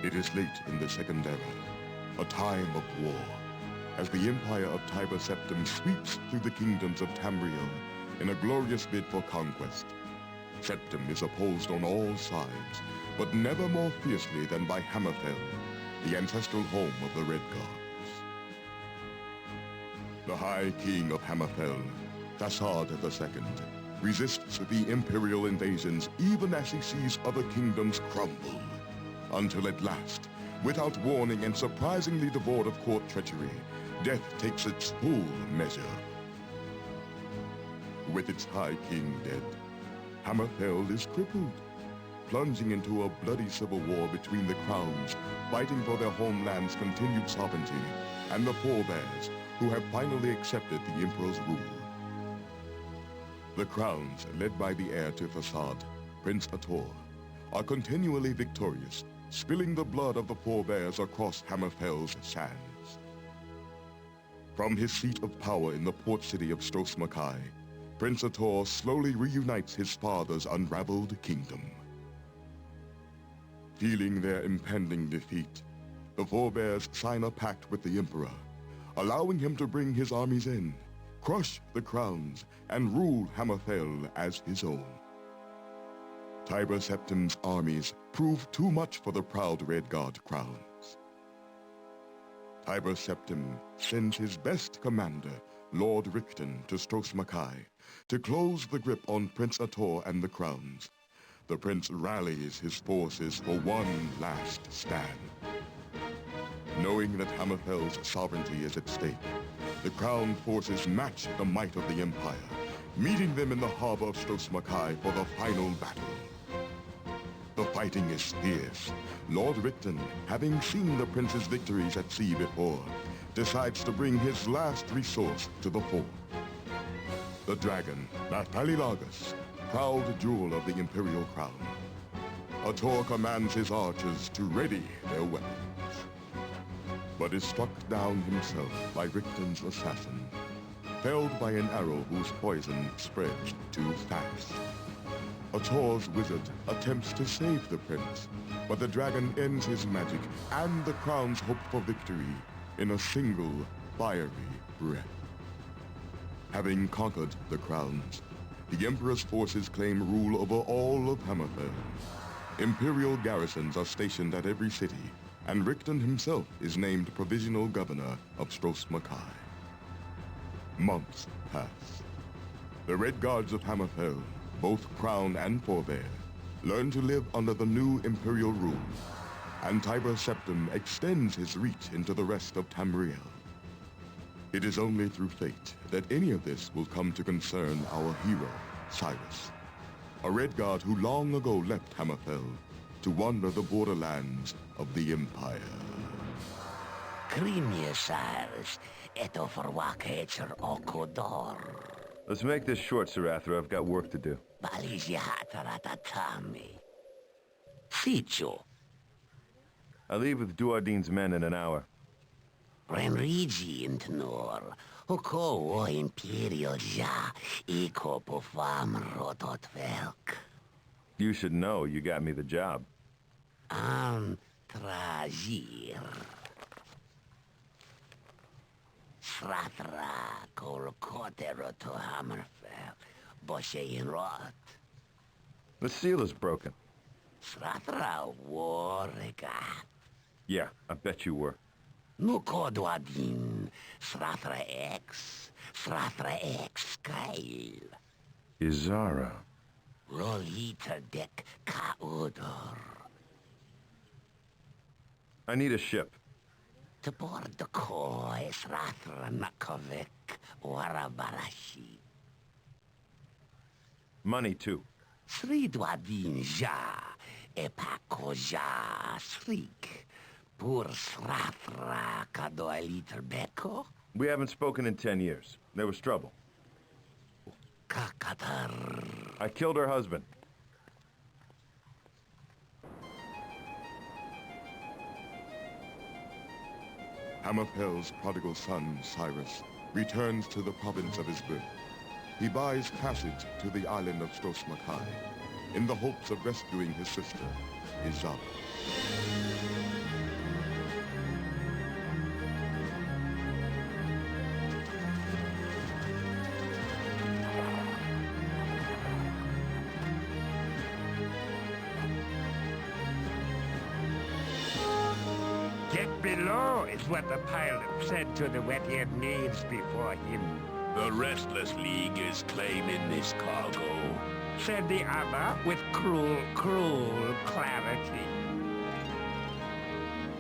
It is late in the Second Era, a time of war, as the empire of Tiber Septim sweeps through the kingdoms of Tamriel in a glorious bid for conquest. Septim is opposed on all sides, but never more fiercely than by Hammerfell, the ancestral home of the Redguards. The High King of Hammerfell, Thasard II, resists the imperial invasions even as he sees other kingdoms crumble, until at last, without warning and surprisingly devoid of court treachery, death takes its full measure. With its High King dead, Hammerfell is crippled, plunging into a bloody civil war between the crowns, fighting for their homeland's continued sovereignty, and the forebears, who have finally accepted the Emperor's rule. The crowns, led by the heir to Thasard, Prince Ator, are continually victorious, spilling the blood of the forebears across Hammerfell's sands. From his seat of power in the port city of Stros-Makai, Prince Ator slowly reunites his father's unraveled kingdom. Feeling their impending defeat, the forebears sign a pact with the Emperor, allowing him to bring his armies in, crush the crowns, and rule Hammerfell as his own. Tiber Septim's armies prove too much for the proud Redguard crowns. Tiber Septim sends his best commander, Lord Richten, to Stros-Makai to close the grip on Prince Ator and the crowns. The prince rallies his forces for one last stand. Knowing that Hammerfell's sovereignty is at stake, the crown forces match the might of the Empire, meeting them in the harbor of Stros-Makai for the final battle. The fighting is fierce. Lord Richten, having seen the prince's victories at sea before, decides to bring his last resource to the fore. The dragon, Nathalilagus, proud jewel of the imperial crown. Ator commands his archers to ready their weapons, but is struck down himself by Richten's assassin, felled by an arrow whose poison spreads too fast. Ator's wizard attempts to save the prince, but the dragon ends his magic and the crown's hope for victory in a single fiery breath. Having conquered the crowns, the Emperor's forces claim rule over all of Hammerfell. Imperial garrisons are stationed at every city, and Richten himself is named provisional governor of Stros-Makai. Months pass. The Redguards of Hammerfell, both crown and forebear, learn to live under the new imperial rule, and Tiber Septim extends his reach into the rest of Tamriel. It is only through fate that any of this will come to concern our hero, Cyrus, a Redguard who long ago left Hammerfell to wander the borderlands of the Empire. Krimje, Cyrus, eto verwakecher okodor. Let's make this short, Sarathra. I've got work to do. Balizihataratami. Sicho. I leave with Duardine's men in an hour. Renrigi intnor. Hoko o imperial ja. Iko pofam rototvelk. You should know you got me the job. Tragir. Sratra kol kotero to Hammerfell. Boshe in rot. The seal is broken. Sratra warrega. Yeah, I bet you were. Nukodwadin. Sratra X. Sratra X Kyle. Izara. Rolita dek kaudor. I need a ship. To board the koi Sratra Nakovik Warabarashi. Money, too. Sridwadin ja. Epako ja srik. Pur Sratra kadoiliter beko. We haven't spoken in 10 years. There was trouble. Kakatar. I killed her husband. Hammerfell's prodigal son, Cyrus, returns to the province of his birth. He buys passage to the island of Stros-Makai in the hopes of rescuing his sister, Déjà. below is what the pilot said to the wet-eared knaves before him. The Restless League is claiming this cargo. Said the other with cruel clarity.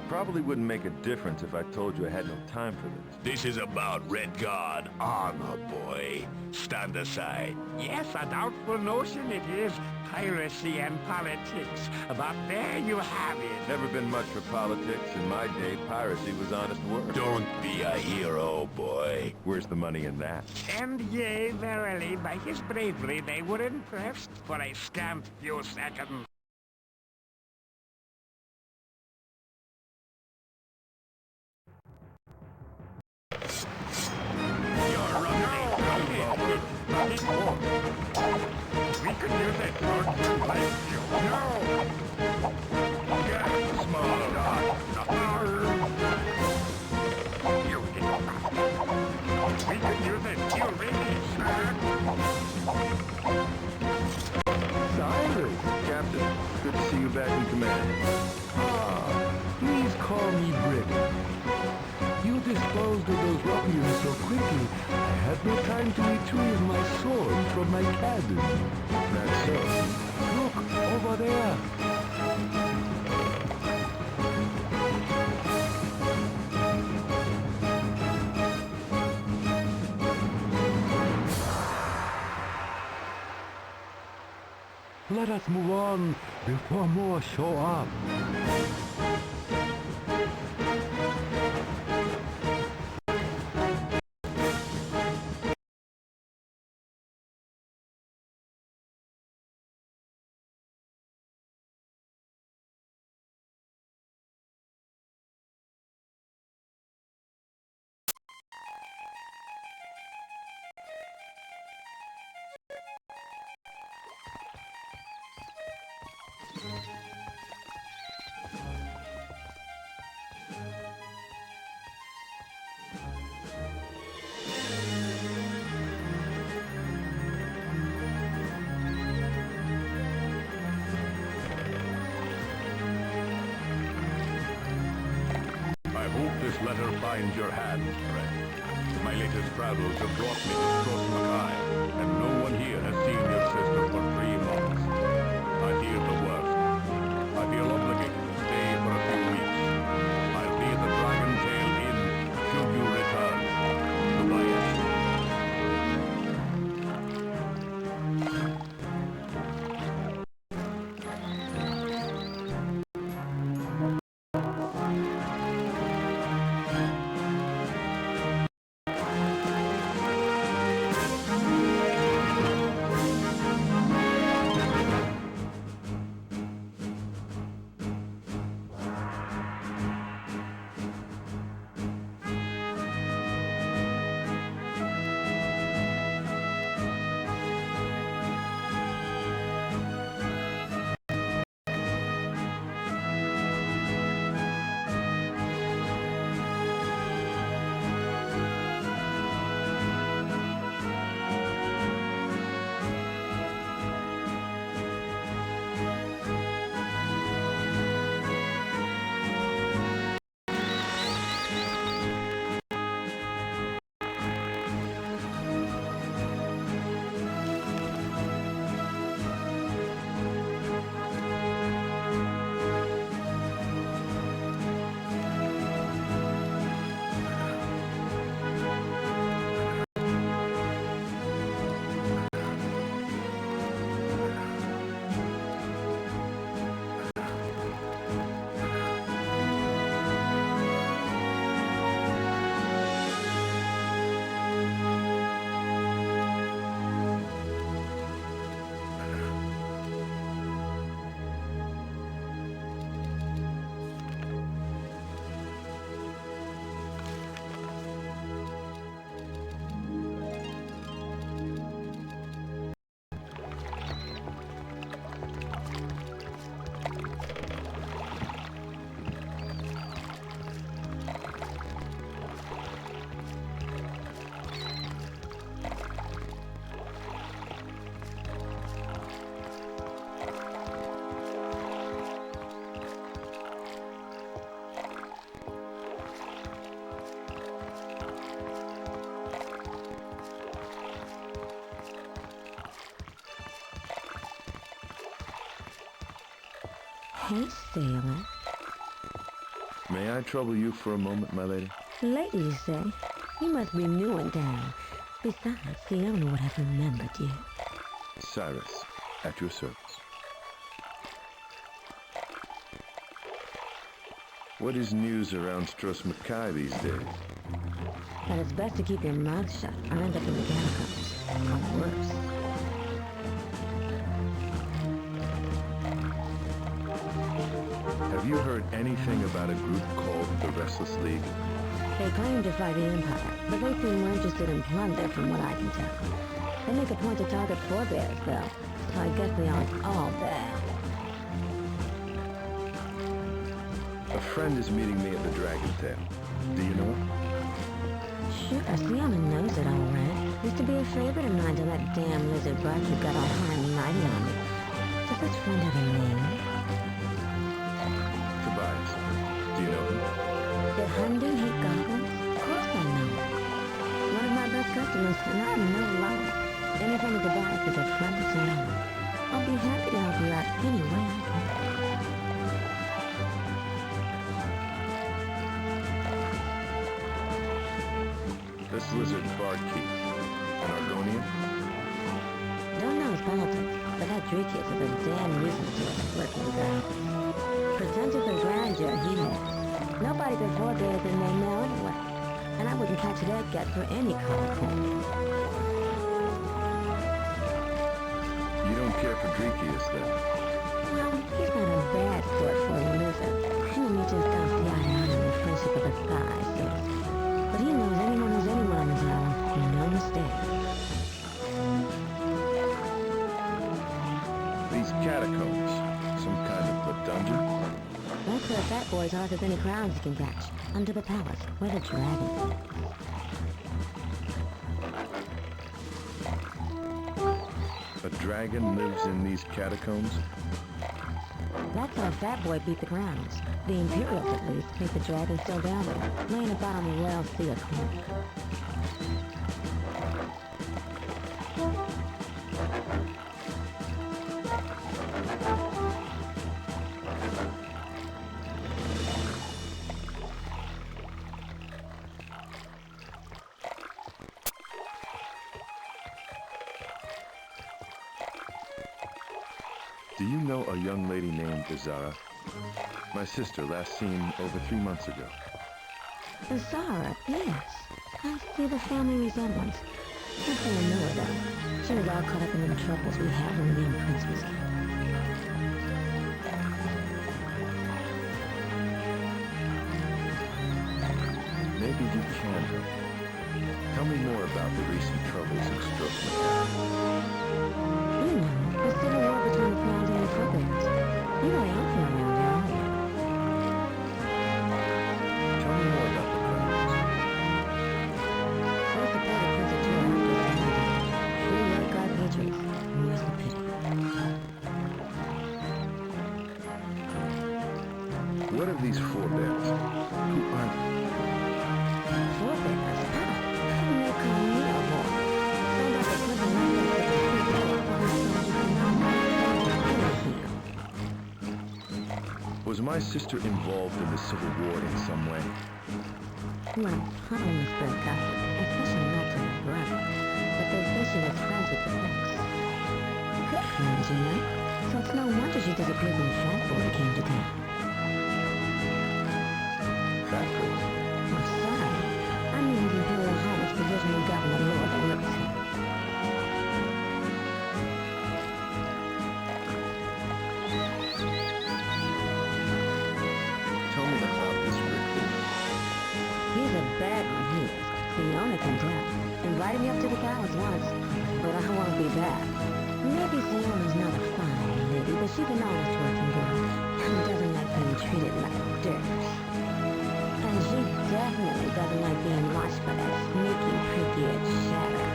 Probably wouldn't make a difference if I told you I had no time for this. This is about Redguard armor, boy. Stand aside. Yes, a doubtful notion it is. Piracy and politics. But there you have it. Never been much for politics. In my day, piracy was honest work. Don't be a hero, boy. Where's the money in that? And yea, verily, by his bravery they were impressed for a scant few seconds. You're running. We could use a short like you. No! Get smaller. You little bastard. We could use it. You really, sir. Cyrus, Captain. Good to see you back in command. Please call me Brigand. You disposed of those ruffians so quickly, I had no time to retrieve my sword from my cabin. That's so. Look, over there. Let us move on before more show up. I hope this letter finds your hand, friend. My latest travels have brought me to Stros Makai, and no one here has seen your sister for 3 months. I fear the worst. I feel obligated to stay for a few weeks. I'll be at the Dragon Tail Inn should you return. Goodbye. Hey, sailor. May I trouble you for a moment, my lady? Lady, you say? You must be new in town. Besides, Fiona would have remembered you. Cyrus, at your service. What is news around Stros Mackay these days? But it's best to keep your mouth shut or end up in the catacombs. Or worse. Have you heard anything about a group called the Restless League? They claim to fight the Empire, but they seem more interested in plunder from what I can tell. They make a point to target forebears, though, so I guess they aren't all bad. A friend is meeting me at the Dragon Tail. Do you know him? Sure, Sienna knows it all right. Used to be a favorite of mine till that damn lizard bug who got all high and mighty on me. Does this friend have a name? Tobias. Do you know him? Did Hundy hate goblins? Of course I know. One of my best customers, and I'm no liar. Anything to buy is a friend of Sienna. I'll be happy to help you out any way I can. This lizard barkeep. An Argonian? Don't know his politics, but that Dreekius is a damn nuisance to us working girl. Presented the grandeur he has. Nobody before there than they know anyway. And I wouldn't catch their gut for any cold corn. You don't care for Dreekius, then? Well, he's not a bad sort for a lizard. Him and me just don't see eye to eye on the friendship of a thigh, so to speak. But he knows anyone who's anyone on this island. No mistake. These catacombs. Some kind of a dungeon? That's where Fat Boy's are as any crowns you can catch. Under the palace, where the dragon is. A dragon lives in these catacombs? That's how Fat Boy beat the crowns. The Imperials, at least, think the dragon's still down there, laying about on the Royal Sea of Cork. Do you know a young lady named Déjà? My sister, last seen over 3 months ago. Zara, yes. I see the family resemblance. I think I know her, though. She was all caught up in the troubles we had when the young prince was here. Maybe you can help. Tell me more about the recent troubles in Stros Mackay. You know, the civil war between the crowns and the forebears. You know I'm from around here, aren't you? Tell me more about the crowns. They supported Prince of Tor after his family died. True Redguard patriots. Where's the pity? What are these forebears? Who are they? Forebears? And they call me a boy. Found out the Prince of Was my sister involved in the Civil War in some way? Well, I don't miss their gossip, especially not to her brother. But they say she was friends with the Fix. Good friends, you know. So it's no wonder she disappeared when Fat Boy came to town. Fat Boy? I'm sorry. I mean the Imperial Highness Provisional Governor Lord that works here. Tell me about this Redguard. He's a bad one, he is. Fiona can tell. Invited me up to the palace once, but I won't be back. Maybe Fiona's not a fine lady, but she's an honest working girl, and doesn't like being treated like dirt. And she definitely doesn't like being watched by that sneaky, prick-eared shadow.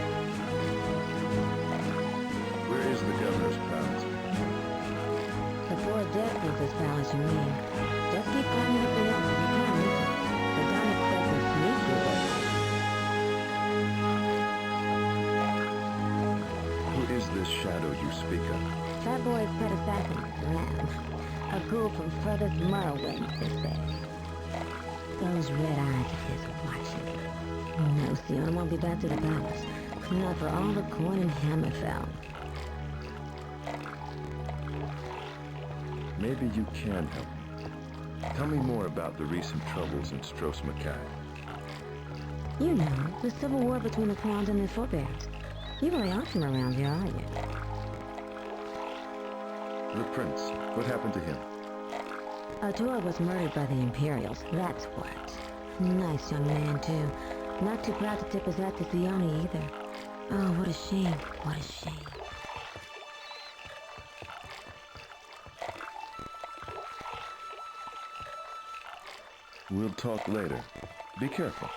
Where is the governor's palace? The poor dead princess palace, you mean? Just keep climbing up the hill, you can't miss it. But don't expect to sneak your way. Who is this shadow you speak of? That boy's pet assassin, Ram. A ghoul from furthest Morrowind, they say. Those red eyes of his are watching. No, Siona won't be back to the palace. Not for all the coin in Hammerfell. Maybe you can help me. Tell me more about the recent troubles in Stros Mackay. You know, the civil war between the Crowns and their forebears. You really aren't from around here, are you? The prince, what happened to him? Arturo was murdered by the Imperials, that's what. Nice young man, too. Not too proud to tip his hat to Sione either. Oh, what a shame, what a shame. We'll talk later. Be careful.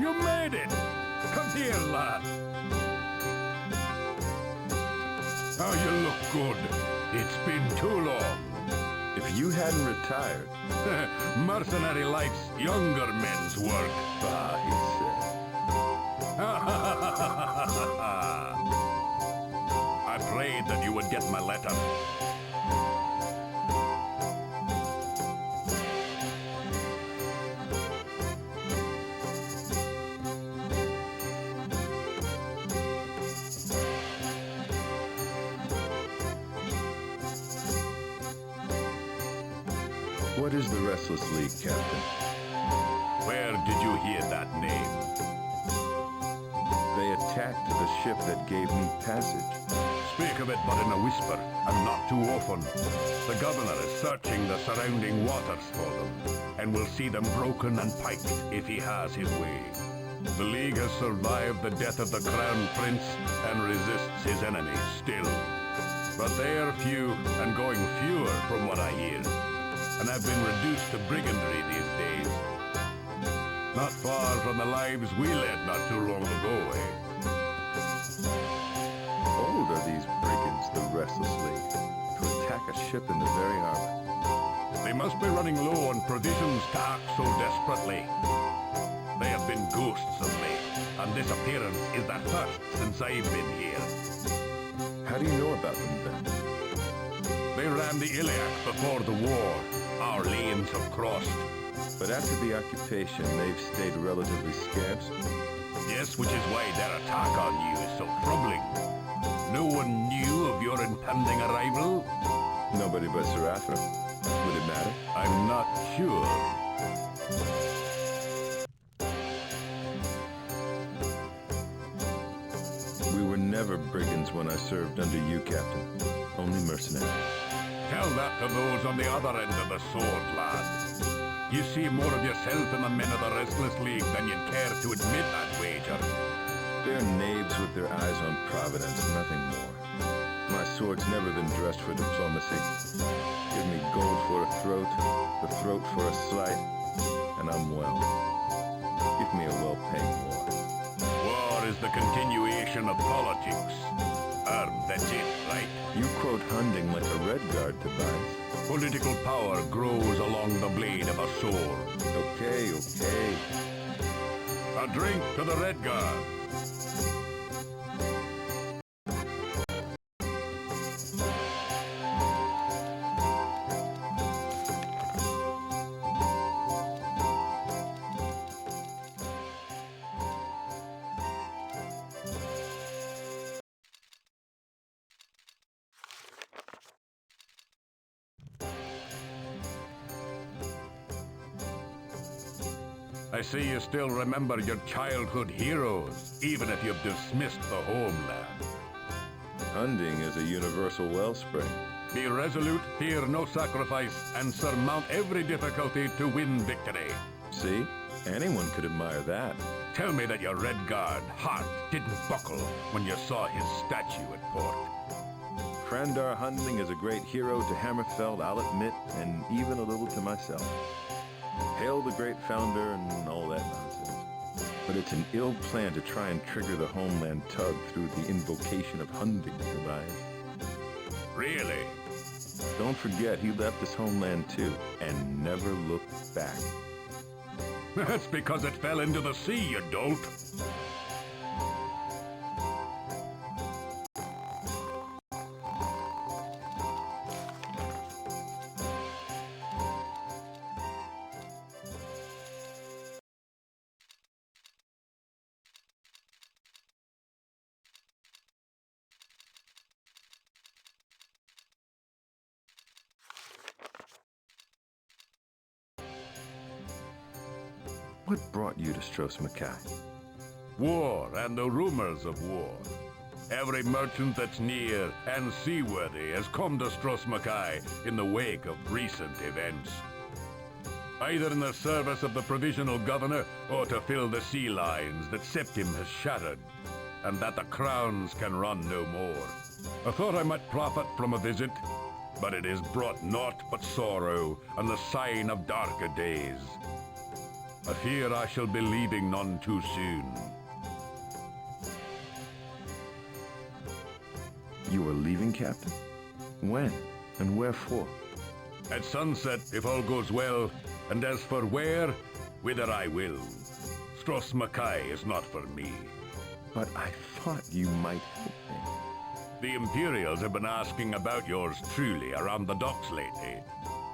You made it! Come here, lad. Oh, you look good. It's been too long. If you hadn't retired... Mercenary life's younger men's work. Bah, I prayed that you would get my letter. What is the Restless League, Captain? Where did you hear that name? They attacked the ship that gave me passage. Speak of it but in a whisper, and not too often. The governor is searching the surrounding waters for them, and will see them broken and piked if he has his way. The League has survived the death of the Crown Prince and resists his enemies still. But they are few, and going fewer from what I hear, and have been reduced to brigandry these days. Not far from the lives we led not too long ago, eh? Old are these brigands, the Restless League, to attack a ship in the very harbor. They must be running low on provisions to act so desperately. They have been ghosts of late, and this appearance is the first since I've been here. How do you know about them, then? They ran the Iliac before the war. Our lanes have crossed. But after the occupation, they've stayed relatively scarce. Yes, which is why their attack on you is so troubling. No one knew of your impending arrival? Nobody but Sir Athra. Would it matter? I'm not sure. We were never brigands when I served under you, Captain. Only mercenaries. Tell that to those on the other end of the sword, lad. You see more of yourself in the men of the Restless League than you'd care to admit, I'd wager. They're knaves with their eyes on Providence, nothing more. My sword's never been dressed for diplomacy. Give me gold for a throat, the throat for a slight, and I'm well. Give me a well-paying war. War is the continuation of politics. That's it, right? You quote Hunding like a Redguard, Tobias. Political power grows along the blade of a sword. Okay, okay. A drink to the Redguard. I see you still remember your childhood heroes, even if you've dismissed the homeland. Hunting is a universal wellspring. Be resolute, fear no sacrifice, and surmount every difficulty to win victory. See? Anyone could admire that. Tell me that your Redguard heart didn't buckle when you saw his statue at port. Krandar Hunding is a great hero to Hammerfell, I'll admit, and even a little to myself. Hail the great founder and all that nonsense. But it's an ill plan to try and trigger the homeland tug through the invocation of Hunding, Tobias. Really? Don't forget, he left his homeland too, and never looked back. That's because it fell into the sea, you dolt. What brought you to Stros Mackay? War and the rumors of war. Every merchant that's near and seaworthy has come to Stros Mackay in the wake of recent events. Either in the service of the provisional governor or to fill the sea lines that Septim has shattered, and that the crowns can run no more. I thought I might profit from a visit, but it has brought naught but sorrow and the sign of darker days. I fear I shall be leaving none too soon. You are leaving, Captain? When and wherefore? At sunset, if all goes well, and as for where, whither I will. Stros Mackay is not for me. But I thought you might help me. The Imperials have been asking about yours truly around the docks lately.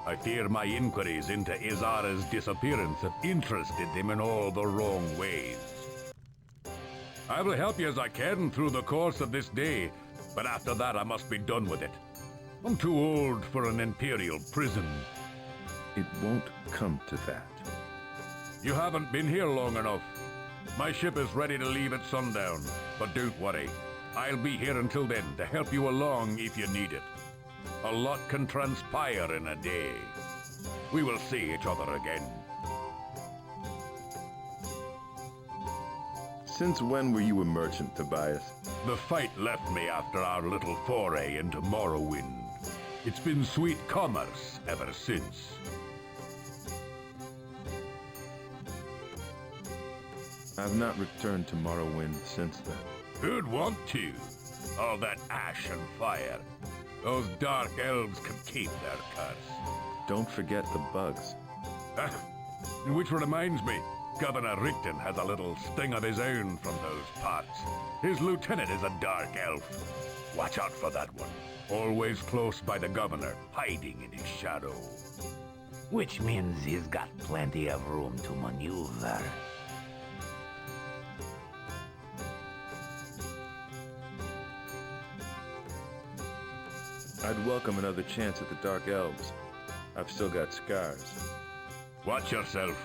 I fear my inquiries into Izara's disappearance have interested them in all the wrong ways. I will help you as I can through the course of this day, but after that I must be done with it. I'm too old for an Imperial prison. It won't come to that. You haven't been here long enough. My ship is ready to leave at sundown, but don't worry. I'll be here until then to help you along if you need it. A lot can transpire in a day. We will see each other again. Since when were you a merchant, Tobias? The fight left me after our little foray into Morrowind. It's been sweet commerce ever since. I've not returned to Morrowind since then. Who'd want to? All that ash and fire. Those dark elves can keep their curse. Don't forget the bugs. Which reminds me, Governor Richten has a little sting of his own from those parts. His lieutenant is a dark elf. Watch out for that one. Always close by the governor, hiding in his shadow. Which means he's got plenty of room to maneuver. I'd welcome another chance at the Dark Elves. I've still got scars. Watch yourself.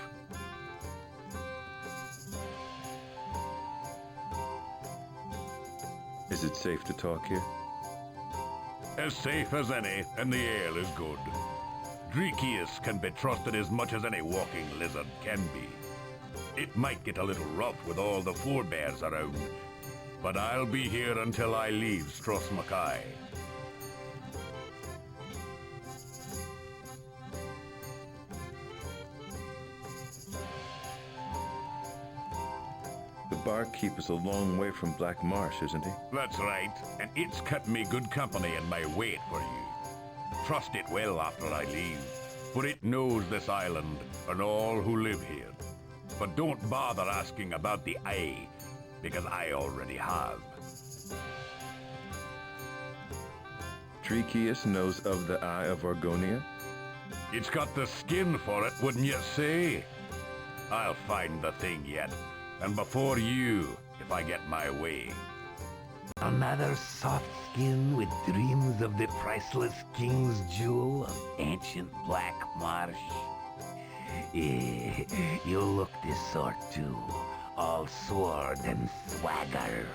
Is it safe to talk here? As safe as any, and the ale is good. Dreekius can be trusted as much as any walking lizard can be. It might get a little rough with all the forebears around, but I'll be here until I leave Stros Mackay. The barkeep is a long way from Black Marsh, isn't he? That's right, and it's kept me good company in my wait for you. trust it well after I leave, for it knows this island and all who live here. But don't bother asking about the eye, because I already have. Treekius knows of the Eye of Argonia? It's got the skin for it, wouldn't you say? I'll find the thing yet, and before you, if I get my way. Another soft skin with dreams of the priceless king's jewel of ancient Black Marsh. You look this sort too, all sword and swagger.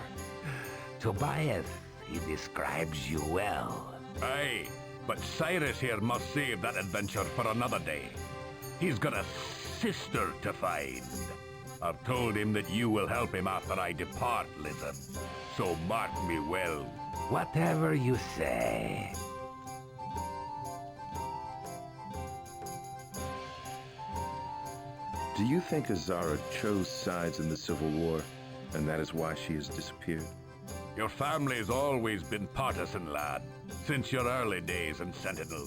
Tobias, he describes you well. Aye, but Cyrus here must save that adventure for another day. He's got a sister to find. I've told him that you will help him after I depart, Lizard. So mark me well. Whatever you say. Do you think Azara chose sides in the Civil War, and that is why she has disappeared? Your family's always been partisan, lad, since your early days in Sentinel.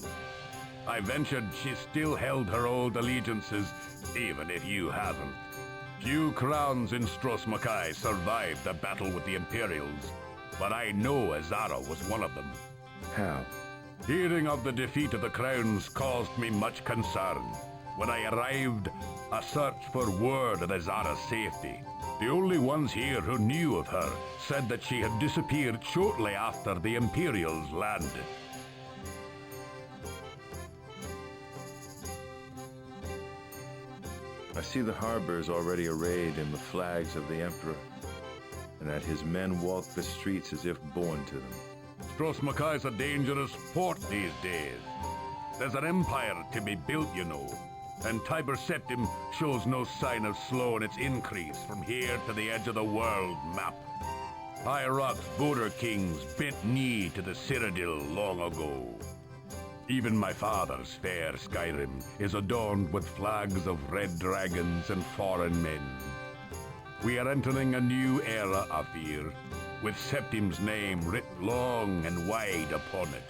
I ventured she still held her old allegiances, even if you haven't. Few crowns in Stros Makai survived the battle with the Imperials, but I know Azara was one of them. How? Hearing of the defeat of the crowns caused me much concern. When I arrived, a search for word of Azara's safety. The only ones here who knew of her said that she had disappeared shortly after the Imperials landed. I see the harbor is already arrayed in the flags of the Emperor, and that his men walk the streets as if born to them. Stros Makai's a dangerous port these days. There's an empire to be built, you know, and Tiber Septim shows no sign of slowing its increase from here to the edge of the world map. High Rock's border kings bent knee to the Cyrodiil long ago. Even my father's fair Skyrim is adorned with flags of red dragons and foreign men. We are entering a new era, I fear, with Septim's name written long and wide upon it.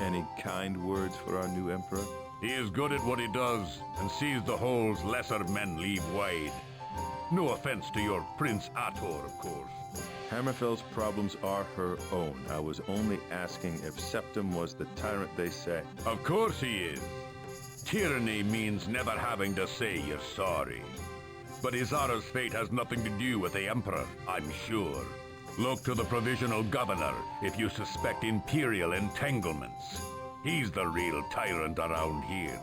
Any kind words for our new Emperor? He is good at what he does, and sees the holes lesser men leave wide. No offense to your Prince Ator, of course. Hammerfell's problems are her own. I was only asking if Septim was the tyrant they say. Of course he is. Tyranny means never having to say you're sorry. But Izara's fate has nothing to do with the Emperor, I'm sure. Look to the Provisional Governor if you suspect Imperial entanglements. He's the real tyrant around here.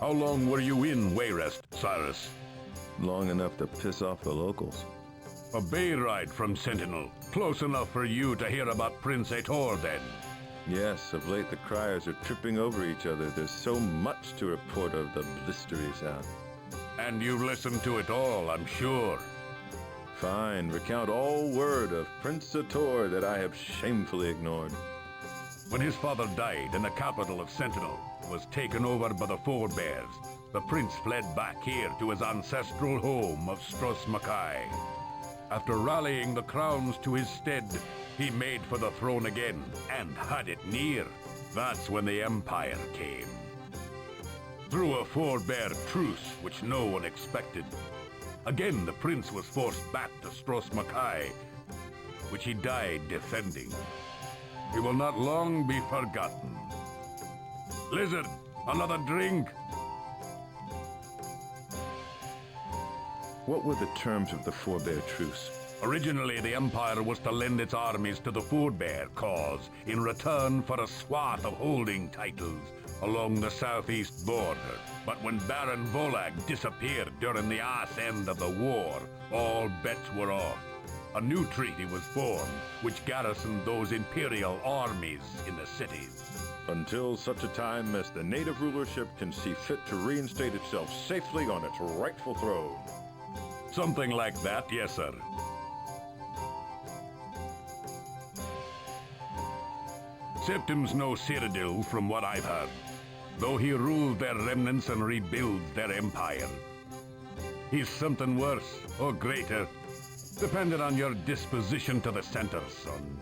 How long were you in Wayrest, Cyrus? Long enough to piss off the locals. A bay ride from Sentinel. Close enough for you to hear about Prince Ator, then. Yes, of late the criers are tripping over each other. There's so much to report of the blistery sound. And you've listened to it all, I'm sure. Fine, recount all word of Prince Ator that I have shamefully ignored. When his father died and the capital of Sentinel was taken over by the Forebears, the prince fled back here to his ancestral home of Stros Makai. After rallying the crowns to his stead, he made for the throne again and had it near. That's when the Empire came. Through a Forebear truce which no one expected. Again, the prince was forced back to Stros Makai, which he died defending. He will not long be forgotten. Lizard, another drink? What were the terms of the Forebear truce? Originally, the Empire was to lend its armies to the Forebear cause in return for a swath of holding titles along the southeast border. But when Baron Volag disappeared during the arse end of the war, all bets were off. A new treaty was formed, which garrisoned those Imperial armies in the cities. Until such a time as the native rulership can see fit to reinstate itself safely on its rightful throne. Something like that, yes, sir. Septim's no Cyrodiil from what I've heard. though he rules their remnants and rebuilds their empire. He's something worse or greater, depending on your disposition to the center, son.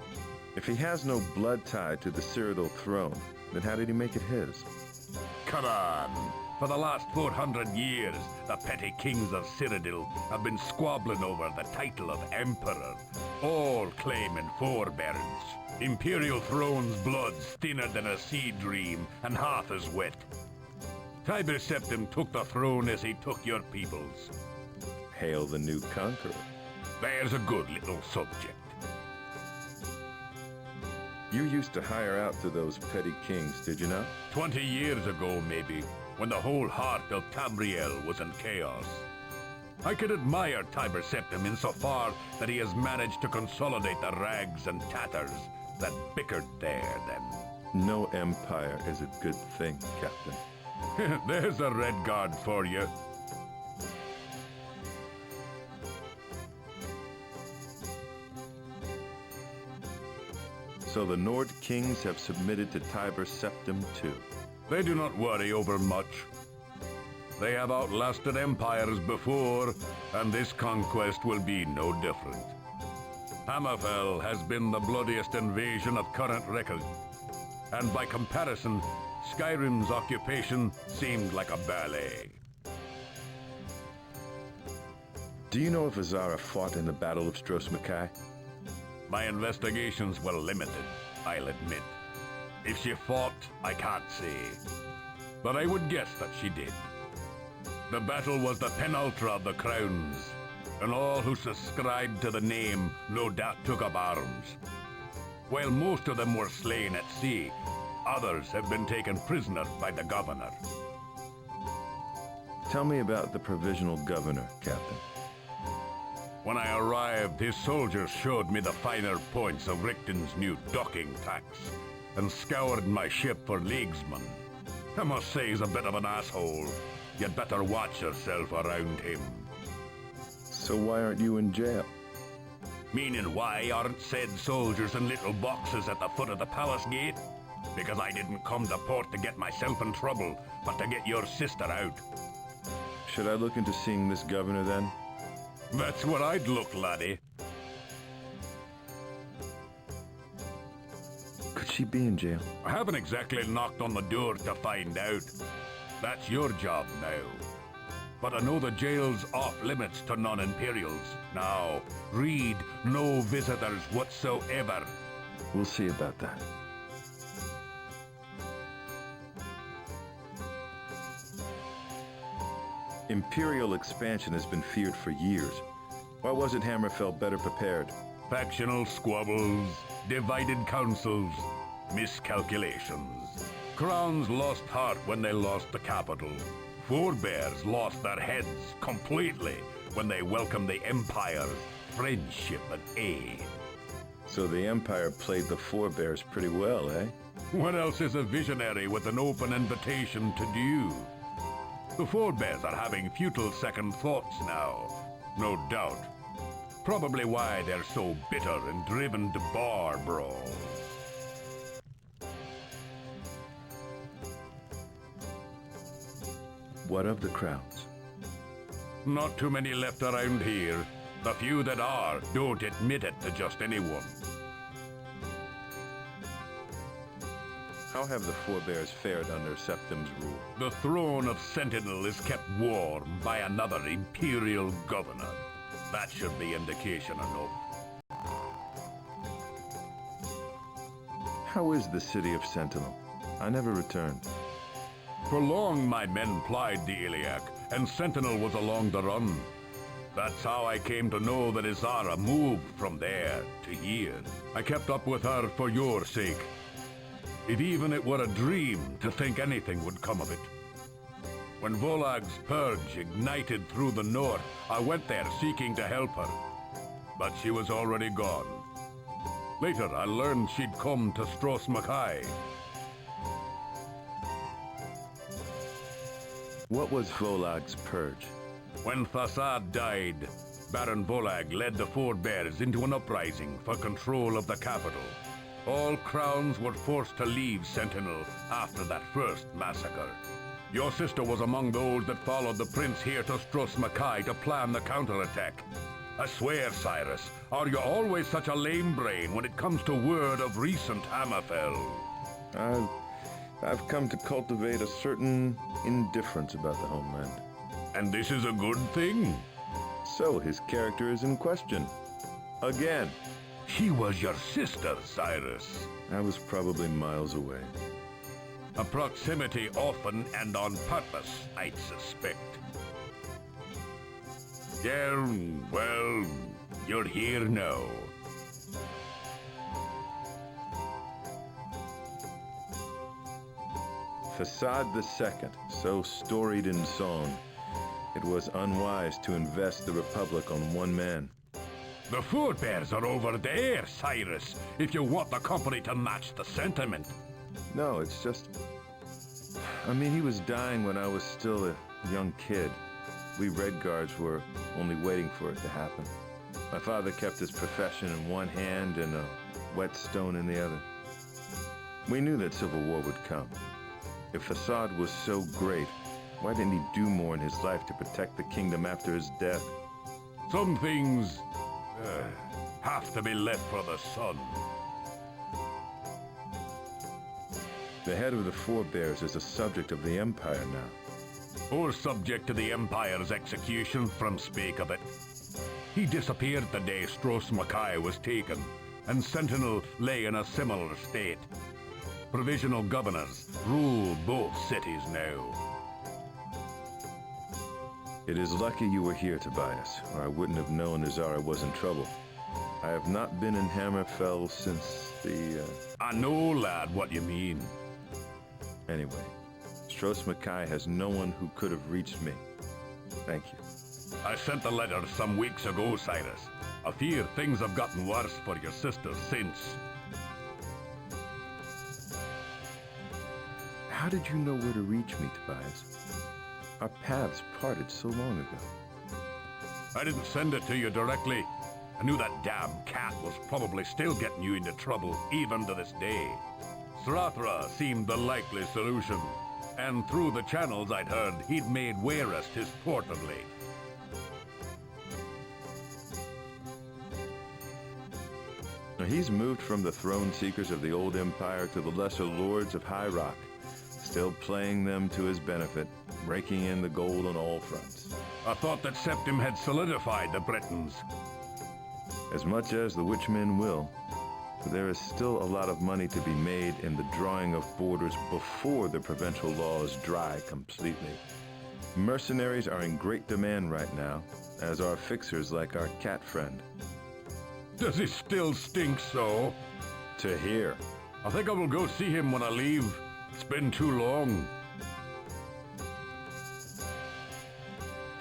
If he has no blood tie to the Cyrodiil throne, then how did he make it his? Come on! For the last 400 years, the petty kings of Cyrodiil have been squabbling over the title of Emperor, all claiming forebearance. Imperial throne's blood's thinner than a sea dream and half as wet. Tiber Septim took the throne as he took your people's. Hail the new conqueror. There's a good little subject. You used to hire out to those petty kings, did you not? 20 years ago, maybe, when the whole heart of Tamriel was in chaos. I could admire Tiber Septim insofar that he has managed to consolidate the rags and tatters that bickered there then. No empire is a good thing, Captain. There's a Redguard for you. So the Nord kings have submitted to Tiber Septim too. They do not worry over much. They have outlasted empires before, and this conquest will be no different. Hammerfell has been the bloodiest invasion of current record, and by comparison, Skyrim's occupation seemed like a ballet. Do you know if Azara fought in the Battle of Stros M'Kai? My investigations were limited, I'll admit. If she fought, I can't say. But I would guess that she did. The battle was the penultra of the crowns, and all who subscribed to the name no doubt took up arms. While most of them were slain at sea, others have been taken prisoner by the governor. Tell me about the provisional governor, Captain. When I arrived, his soldiers showed me the finer points of Richten's new docking tax and scoured my ship for leaguesmen. I must say he's a bit of an asshole. You'd better watch yourself around him. So why aren't you in jail? Meaning why aren't said soldiers in little boxes at the foot of the palace gate? Because I didn't come to port to get myself in trouble, but to get your sister out. Should I look into seeing this governor then? That's where I'd look, laddie. Could she be in jail? I haven't exactly knocked on the door to find out. That's your job now. But I know the jail's off limits to non-Imperials. Now, read no visitors whatsoever. We'll see about that. Imperial expansion has been feared for years. Why wasn't Hammerfell better prepared? Factional squabbles, divided councils, miscalculations. Crowns lost heart when they lost the capital. Forebears lost their heads completely when they welcomed the Empire's friendship and aid. So the Empire played the forebears pretty well, eh? What else is a visionary with an open invitation to do? The forebears are having futile second thoughts now, no doubt. Probably why they're so bitter and driven to bar brawls. What of the crowns? Not too many left around here. The few that are don't admit it to just anyone. How have the forebears fared under Septim's rule? The throne of Sentinel is kept warm by another Imperial governor. That should be indication enough. How is the city of Sentinel? I never returned. For long my men plied the Iliac, and Sentinel was along the run. That's how I came to know that Izara moved from there to here. I kept up with her for your sake. If even it were a dream to think anything would come of it. When Volag's purge ignited through the north, I went there seeking to help her. But she was already gone. Later, I learned she'd come to Stros M'Kai. What was Volag's purge? When Thasad died, Baron Volag led the forebears into an uprising for control of the capital. All crowns were forced to leave Sentinel after that first massacre. Your sister was among those that followed the prince here to Stros Makai to plan the counterattack. I swear, Cyrus, are you always such a lame brain when it comes to word of recent Hammerfell? I've come to cultivate a certain indifference about the homeland. And this is a good thing? So his character is in question. Again. She was your sister, Cyrus. I was probably miles away. A proximity often and on purpose, I'd suspect. Yeah, well, you're here now. Facade II, so storied in song. It was unwise to invest the Republic on one man. The forebears are over there, Cyrus, if you want the company to match the sentiment. No, it's just... I mean, he was dying when I was still a young kid. We Redguards were only waiting for it to happen. My father kept his profession in one hand and a whetstone in the other. We knew that civil war would come. If Facade was so great, why didn't he do more in his life to protect the kingdom after his death? Some things have to be left for the son. The head of the forebears is a subject of the Empire now. Or subject to the Empire's execution, from speak of it. He disappeared the day Stros Makai was taken, and Sentinel lay in a similar state. Provisional governors rule both cities now. It is lucky you were here, Tobias, or I wouldn't have known Azara was in trouble. I have not been in Hammerfell since the, I know, lad, what you mean. Anyway, Stros Makai has no one who could have reached me. Thank you. I sent the letter some weeks ago, Cyrus. I fear things have gotten worse for your sister since. How did you know where to reach me, Tobias? Our paths parted so long ago. I didn't send it to you directly. I knew that damn cat was probably still getting you into trouble, even to this day. Srathra seemed the likely solution, and through the channels I'd heard, he'd made Wayrest his port of late. Now, he's moved from the throne seekers of the old empire to the lesser lords of High Rock, still playing them to his benefit, raking in the gold on all fronts. I thought that Septim had solidified the Britons. As much as the Witchmen will, there is still a lot of money to be made in the drawing of borders before the provincial laws dry completely. Mercenaries are in great demand right now, as are fixers like our cat friend. Does he still stink so? To hear. I think I will go see him when I leave. It's been too long.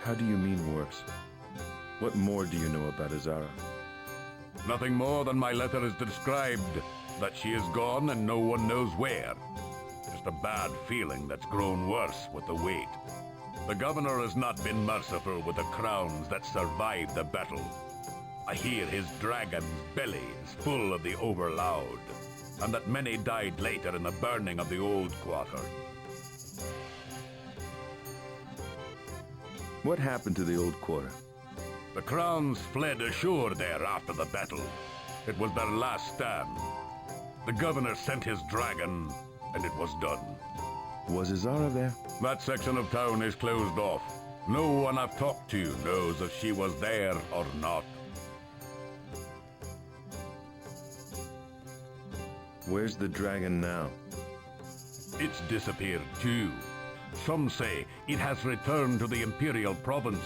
How do you mean worse? What more do you know about Azara? Nothing more than my letter has described, that she is gone and no one knows where. Just a bad feeling that's grown worse with the wait. The governor has not been merciful with the crowns that survived the battle. I hear his dragon's belly is full of the overloud, and that many died later in the burning of the old quarter. What happened to the old quarter? The crowns fled ashore there after the battle. It was their last stand. The governor sent his dragon, and it was done. Was Azara there? That section of town is closed off. No one I've talked to knows if she was there or not. Where's the dragon now? It's disappeared too. Some say it has returned to the Imperial province.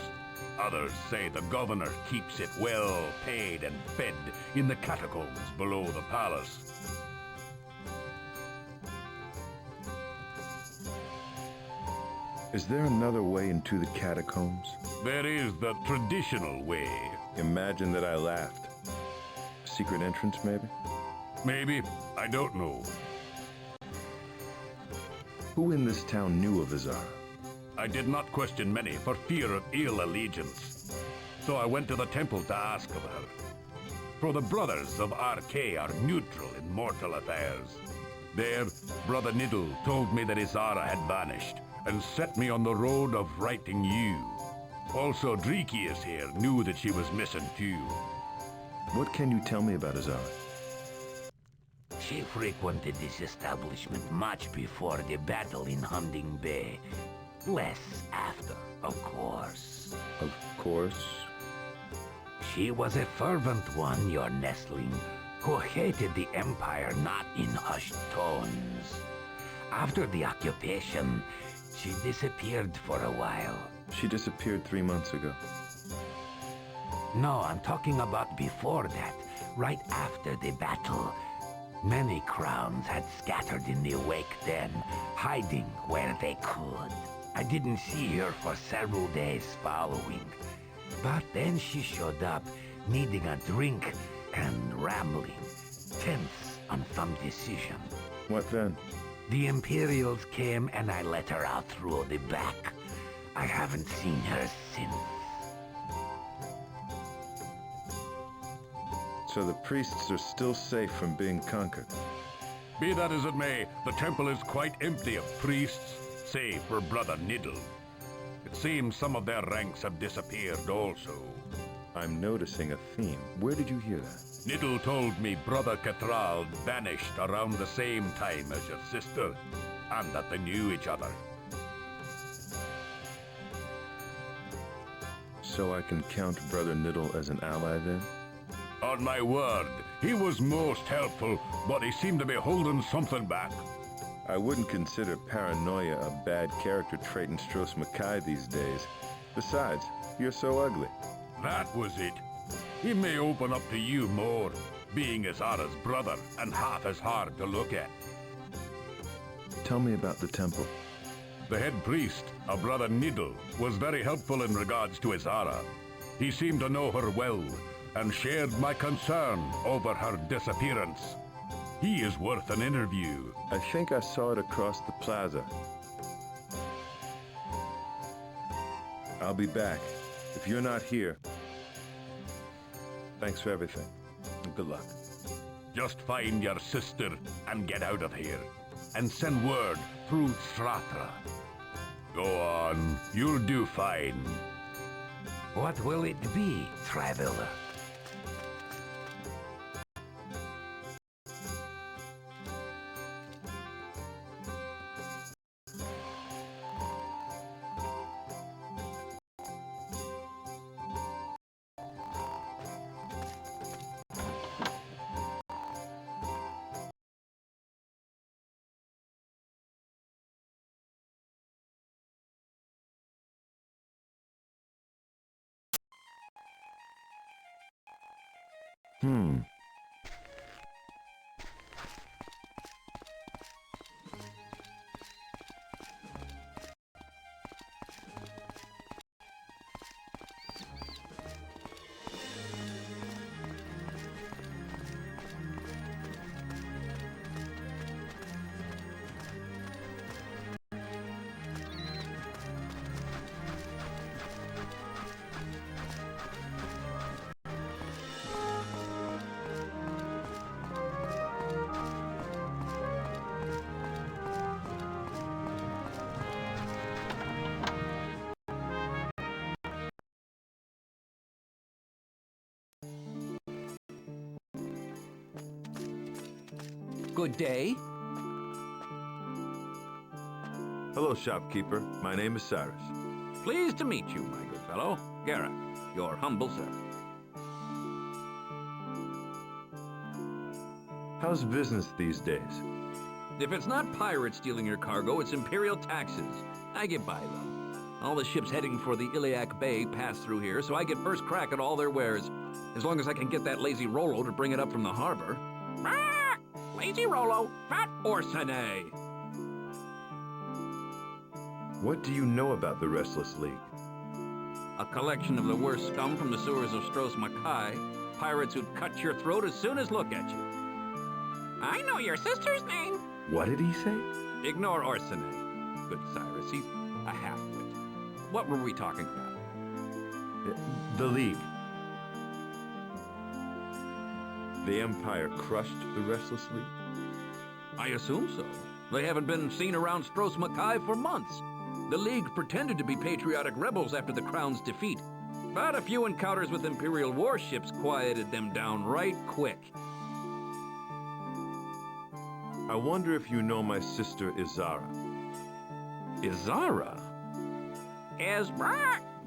Others say the governor keeps it well paid and fed in the catacombs below the palace. Is there another way into the catacombs? There is the traditional way. Imagine that I laughed. Secret entrance, maybe? Maybe. I don't know. Who in this town knew of Azara? I did not question many for fear of ill allegiance. So I went to the temple to ask of her. for the brothers of RK are neutral in mortal affairs. There, Brother Niddle told me that Izara had vanished, and set me on the road of righting you. Also, Dreekius here knew that she was missing too. What can you tell me about Azara? She frequented this establishment much before the battle in Hunding Bay. Less after, of course. Of course. She was a fervent one, your nestling, who hated the Empire not in hushed tones. After the occupation, she disappeared for a while. She disappeared 3 months ago. No, I'm talking about before that, right after the battle. Many crowns had scattered in the wake then, hiding where they could. I didn't see her for several days following. But then she showed up, needing a drink and rambling, tense on some decision. What then? The Imperials came and I let her out through the back. I haven't seen her since. So the priests are still safe from being conquered. Be that as it may, the temple is quite empty of priests, save for Brother Niddle. It seems some of their ranks have disappeared also. I'm noticing a theme. Where did you hear that? Niddle told me Brother Cathrald vanished around the same time as your sister, and that they knew each other. So I can count Brother Niddle as an ally then? On my word, he was most helpful, but he seemed to be holding something back. I wouldn't consider paranoia a bad character trait in Stros Makai these days. Besides, you're so ugly. That was it. He may open up to you more, being Izara's brother and half as hard to look at. Tell me about the temple. The head priest, a Brother Niddle, was very helpful in regards to Izara. He seemed to know her well, and shared my concern over her disappearance. He is worth an interview. I think I saw it across the plaza. I'll be back. If you're not here, thanks for everything. And good luck. Just find your sister and get out of here. And send word through Stratra. Go on, you'll do fine. What will it be, traveler? Good day. Hello, shopkeeper. My name is Cyrus. Pleased to meet you, my good fellow. Garrett, your humble servant. How's business these days? If it's not pirates stealing your cargo, it's Imperial taxes. I get by, though. All the ships heading for the Iliac Bay pass through here, so I get first crack at all their wares. As long as I can get that lazy Rollo to bring it up from the harbor. Ah! Lazy Rollo, fat Orsine. What do you know about the Restless League? A collection of the worst scum from the sewers of Stros Makai. Pirates who'd cut your throat as soon as look at you. I know your sister's name. What did he say? Ignore Orsine. Good Cyrus, he's a half-wit. What were we talking about? The League. The Empire crushed the Restless League? I assume so. They haven't been seen around Stros Mackay for months. The League pretended to be patriotic rebels after the Crown's defeat, but a few encounters with Imperial warships quieted them down right quick. I wonder if you know my sister Izara. Izara?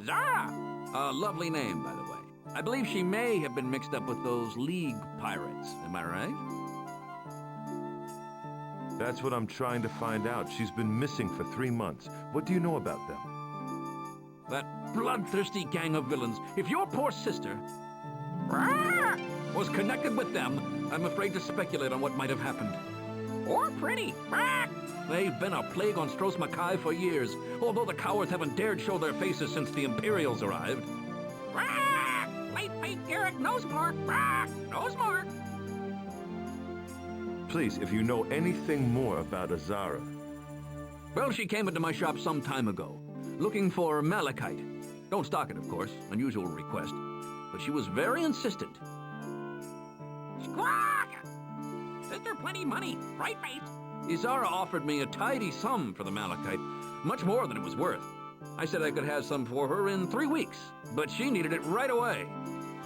Zara. A lovely name, by the way. I believe she may have been mixed up with those League pirates. Am I right? That's what I'm trying to find out. She's been missing for 3 months. What do you know about them? That bloodthirsty gang of villains. If your poor sister was connected with them, I'm afraid to speculate on what might have happened. Or pretty. They've been a plague on Stros Mackay for years, although the cowards haven't dared show their faces since the Imperials arrived. Wait, Garrick knows more. Knows more. Please, if you know anything more about Izara. Well, she came into my shop some time ago, looking for malachite. Don't stock it, of course, unusual request, but she was very insistent. Squawk! Sister plenty money, right, mate? Izara offered me a tidy sum for the malachite, much more than it was worth. I said I could have some for her in 3 weeks, but she needed it right away.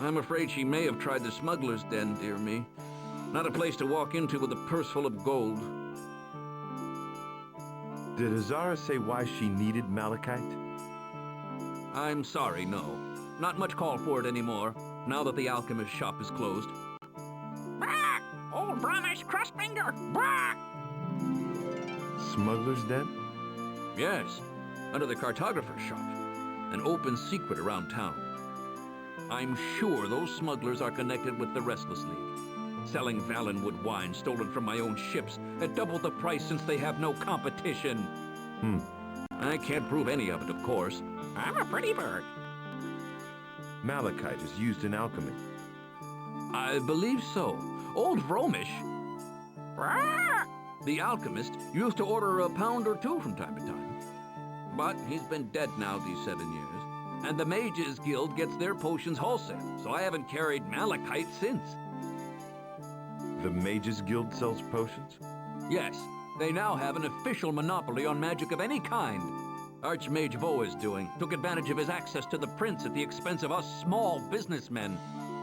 I'm afraid she may have tried the smuggler's den, dear me. Not a place to walk into with a purse full of gold. Did Izara say why she needed malachite? I'm sorry, no. Not much call for it anymore, now that the alchemist shop is closed. Bah! Old Brownish Crustfinger! Bah! Smuggler's Den? Yes, under the cartographer's shop. An open secret around town. I'm sure those smugglers are connected with the Restless League, selling Valenwood wine stolen from my own ships at double the price since they have no competition. I can't prove any of it, of course. I'm a pretty bird. Malachite is used in alchemy. I believe so. Old Vromish, the alchemist, used to order a pound or two from time to time. But he's been dead now these 7 years, and the Mages Guild gets their potions wholesale, so I haven't carried malachite since. The Mages Guild sells potions? Yes, they now have an official monopoly on magic of any kind. Archmage Vo is took advantage of his access to the prince at the expense of us small businessmen.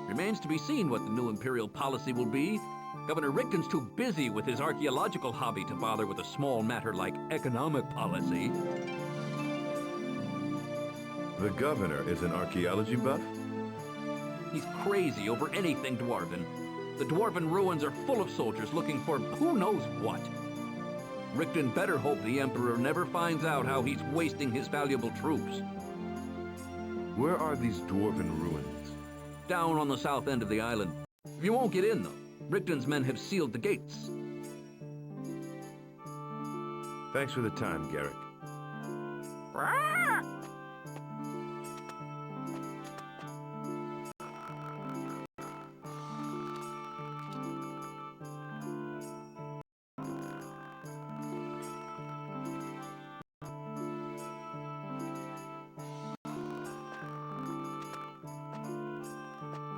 Remains to be seen what the new Imperial policy will be. Governor Richton's too busy with his archaeological hobby to bother with a small matter like economic policy. The governor is an archaeology buff? He's crazy over anything Dwarven. The Dwarven ruins are full of soldiers looking for who knows what. Richton better hope the Emperor never finds out how he's wasting his valuable troops. Where are these dwarven ruins? Down on the south end of the island. You won't get in, though. Richton's men have sealed the gates. Thanks for the time, Garrick.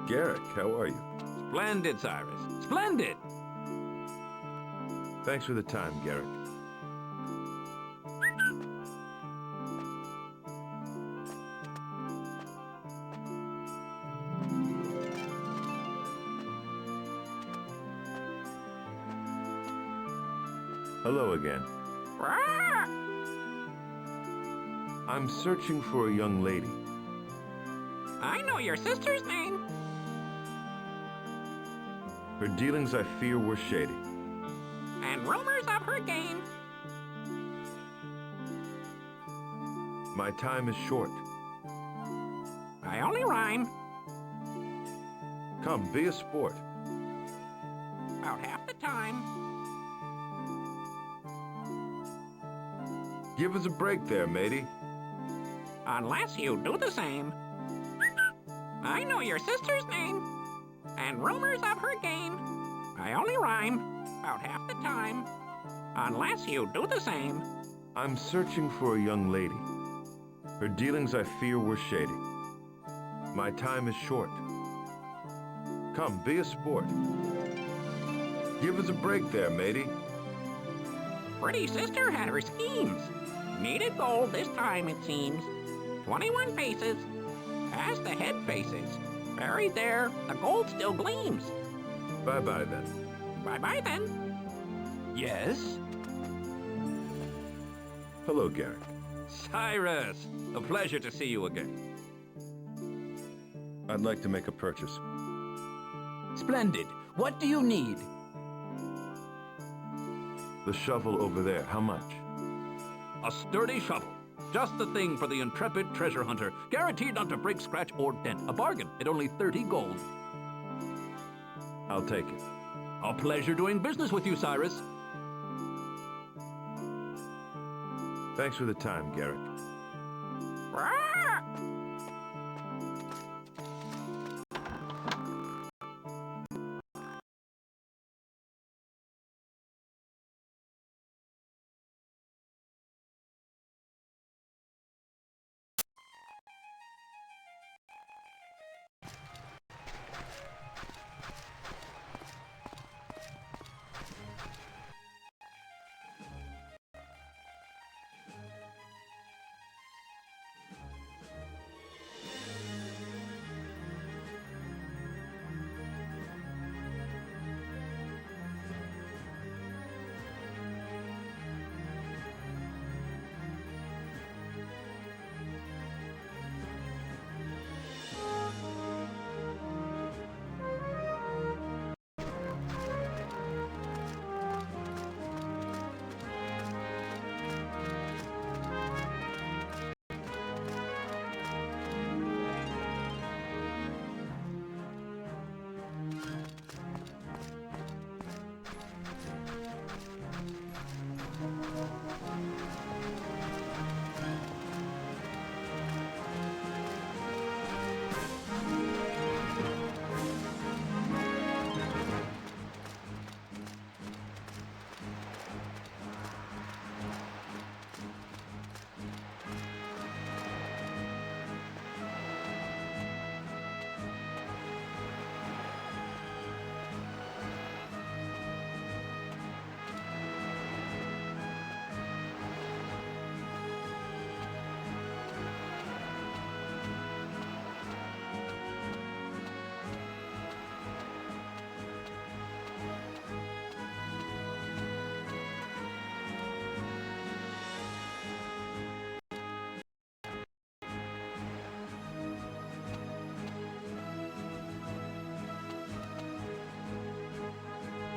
Garrick, how are you? Splendid, Cyrus. Splendid! Thanks for the time, Garrick. Hello again. I'm searching for a young lady. I know your sister's name. Her dealings, I fear, were shady. And rumors of her game. My time is short. I only rhyme. Come, be a sport. About half the time. Give us a break there, matey. Unless you do the same. I know your sister's name. And rumors of her game. I only rhyme about half the time. Unless you do the same. I'm searching for a young lady. Her dealings, I fear, were shady. My time is short. Come, be a sport. Give us a break there, matey. Pretty sister had her schemes. Needed gold this time, it seems. 21 faces. As the head faces. Buried there, the gold still gleams. Bye-bye, then. Bye-bye, then. Yes? Hello, Garrick. Cyrus! A pleasure to see you again. I'd like to make a purchase. Splendid. What do you need? The shovel over there, how much? A sturdy shovel. Just the thing for the intrepid treasure hunter. Guaranteed not to break, scratch, or dent. A bargain at only 30 gold. I'll take it. A pleasure doing business with you, Cyrus. Thanks for the time, Garrick. Rah!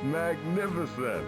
Magnificent!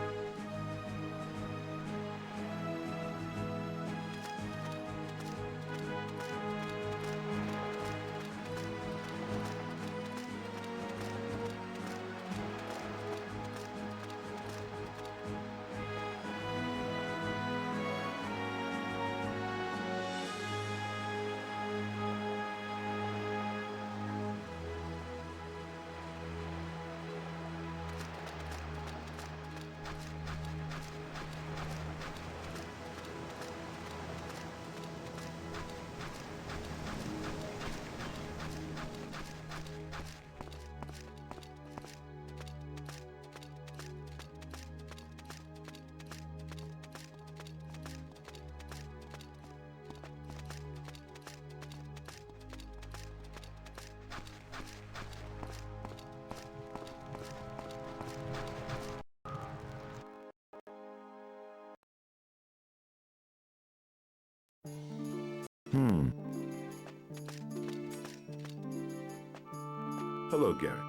Hello, Garrick.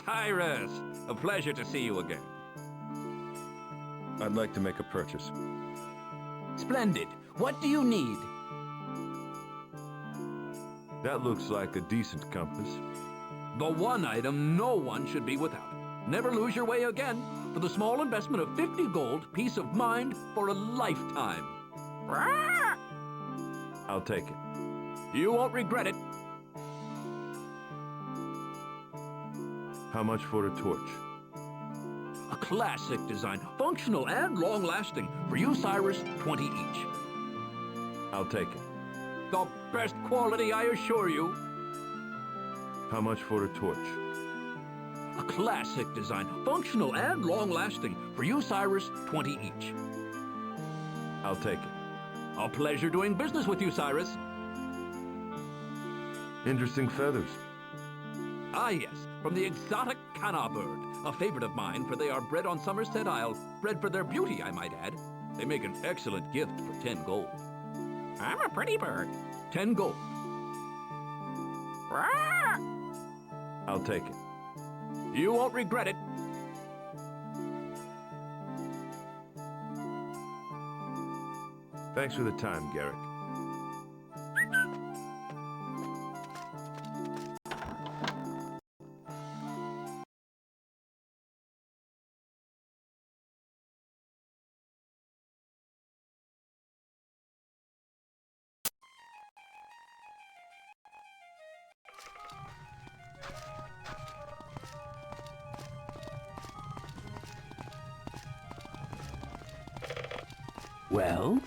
Cyrus! A pleasure to see you again. I'd like to make a purchase. Splendid. What do you need? That looks like a decent compass. The one item no one should be without. Never lose your way again. For the small investment of 50 gold, peace of mind for a lifetime. Rah! I'll take it. You won't regret it. How much for a torch? A classic design, functional and long-lasting. For you, Cyrus, 20 each. I'll take it. The best quality, I assure you. How much for a torch? classic design, functional and long-lasting. For you, Cyrus, 20 each. I'll take it. A pleasure doing business with you, Cyrus. Interesting feathers. Ah, yes, from the exotic Kana bird, a favorite of mine, for they are bred on Somerset Isle. Bred for their beauty, I might add. They make an excellent gift for 10 gold. I'm a pretty bird. 10 gold. Rah! I'll take it. You won't regret it. Thanks for the time, Garrick. Well?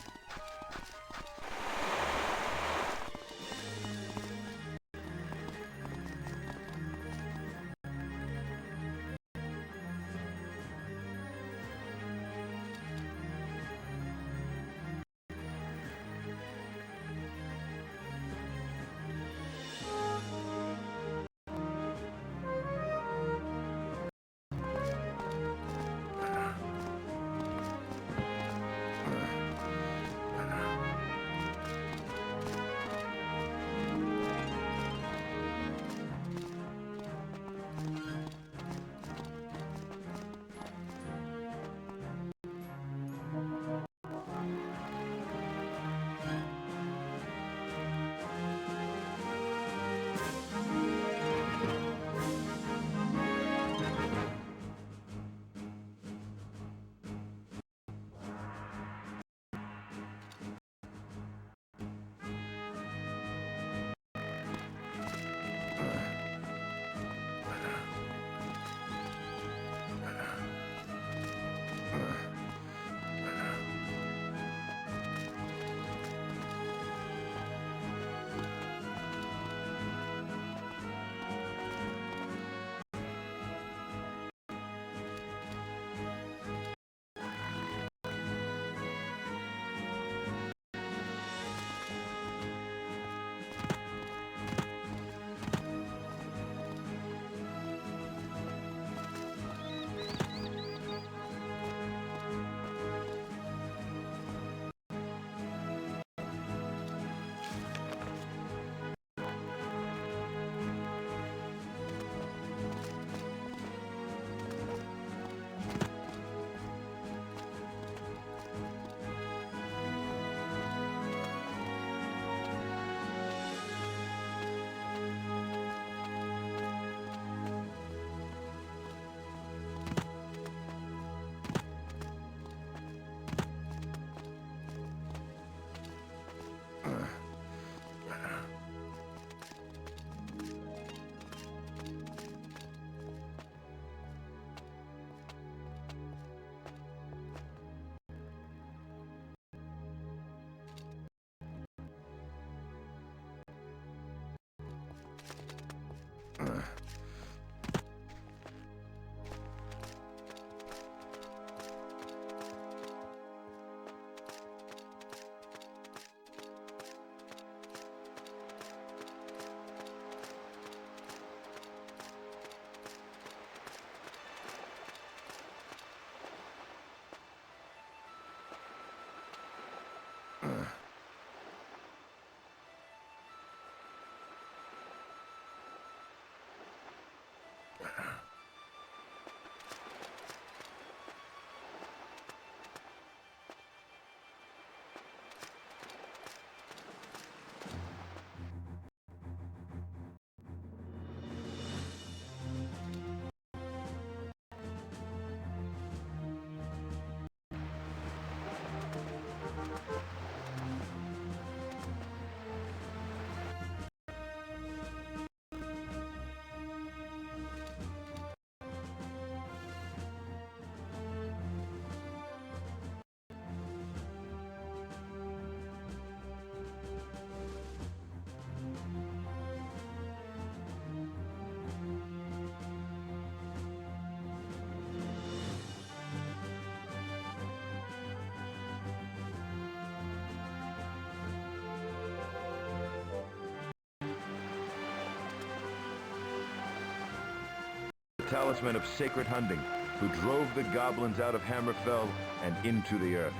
talisman of sacred hunting, who drove the goblins out of Hammerfell and into the earth.